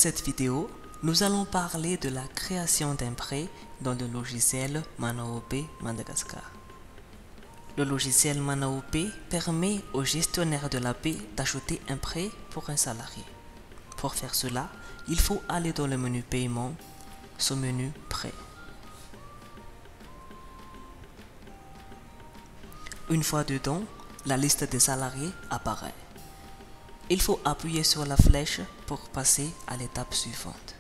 cette vidéo, nous allons parler de la création d'un prêt dans le logiciel ManaOP Madagascar. Le logiciel ManaOP permet au gestionnaire de la paie d'ajouter un prêt pour un salarié. Pour faire cela, il faut aller dans le menu Paiement, sous-menu Prêt. Une fois dedans, la liste des salariés apparaît. Il faut appuyer sur la flèche pour passer à l'étape suivante.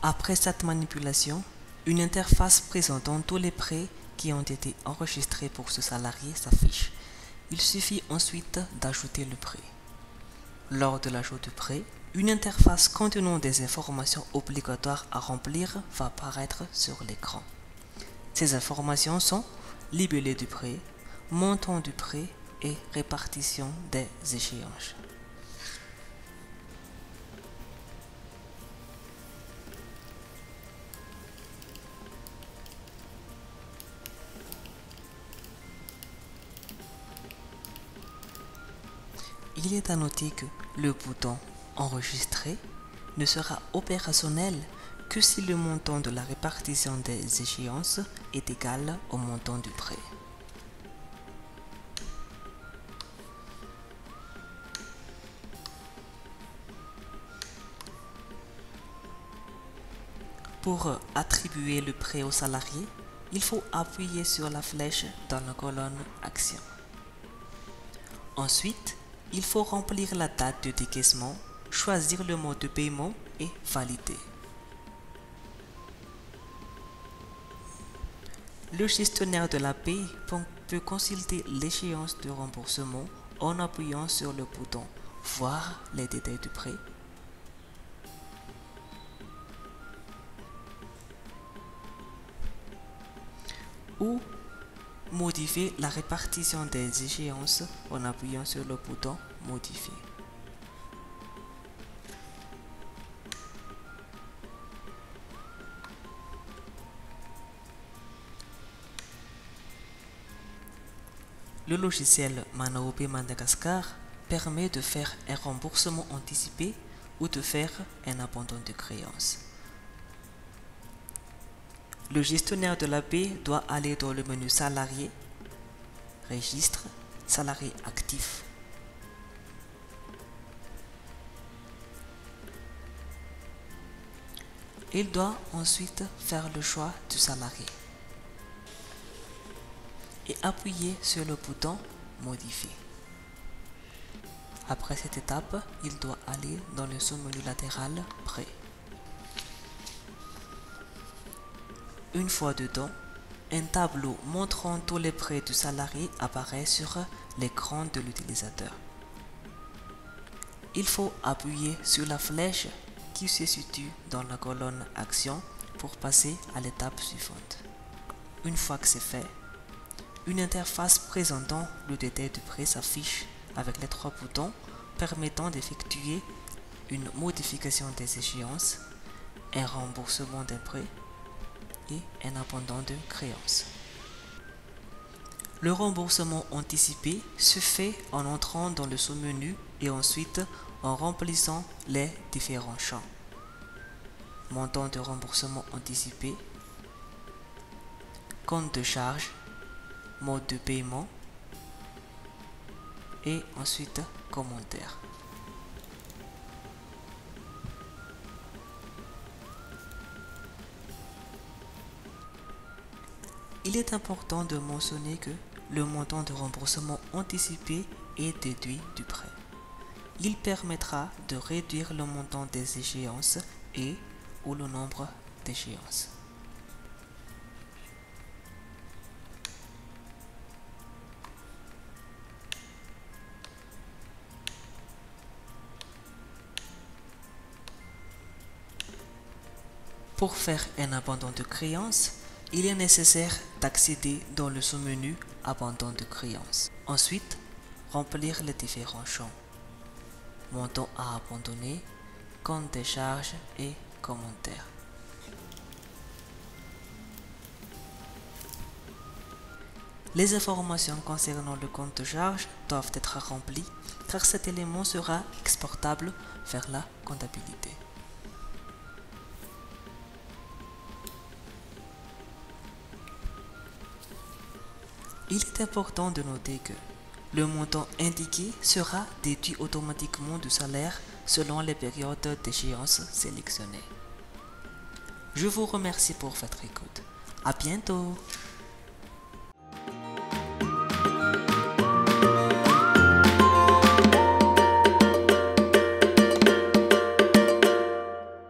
Après cette manipulation, une interface présentant tous les prêts qui ont été enregistrés pour ce salarié s'affiche. Il suffit ensuite d'ajouter le prêt. Lors de l'ajout du prêt, une interface contenant des informations obligatoires à remplir va apparaître sur l'écran. Ces informations sont libellé du prêt, montant du prêt et répartition des échéances. Il est à noter que le bouton Enregistrer ne sera opérationnel que si le montant de la répartition des échéances est égal au montant du prêt. Pour attribuer le prêt au salarié, il faut appuyer sur la flèche dans la colonne Action. Ensuite, il faut remplir la date de décaissement, choisir le mode de paiement et valider. Le gestionnaire de la paie peut consulter l'échéance de remboursement en appuyant sur le bouton « Voir les détails du prêt » ou modifier la répartition des échéances en appuyant sur le bouton « Modifier ». Le logiciel ManaOP Madagascar permet de faire un remboursement anticipé ou de faire un abandon de créance. Le gestionnaire de la paie doit aller dans le menu Salarié, Registre, Salarié actif. Il doit ensuite faire le choix du salarié et appuyer sur le bouton Modifier. Après cette étape, il doit aller dans le sous-menu latéral Prêt. Une fois dedans, un tableau montrant tous les prêts du salarié apparaît sur l'écran de l'utilisateur. Il faut appuyer sur la flèche qui se situe dans la colonne Action pour passer à l'étape suivante. Une fois que c'est fait, une interface présentant le détail du prêt s'affiche avec les trois boutons permettant d'effectuer une modification des échéances, un remboursement d'un prêt et un abandon de créance. Le remboursement anticipé se fait en entrant dans le sous-menu et ensuite en remplissant les différents champs. Montant de remboursement anticipé, compte de charge, mode de paiement et ensuite commentaire. Il est important de mentionner que le montant de remboursement anticipé est déduit du prêt. Il permettra de réduire le montant des échéances et ou le nombre d'échéances. Pour faire un abandon de créance, il est nécessaire d'accéder dans le sous-menu Abandon de créance. Ensuite, remplir les différents champs. Montant à abandonner, compte des charges et commentaires. Les informations concernant le compte de charge doivent être remplies car cet élément sera exportable vers la comptabilité. Il est important de noter que le montant indiqué sera déduit automatiquement du salaire selon les périodes d'échéance sélectionnées. Je vous remercie pour votre écoute. À bientôt!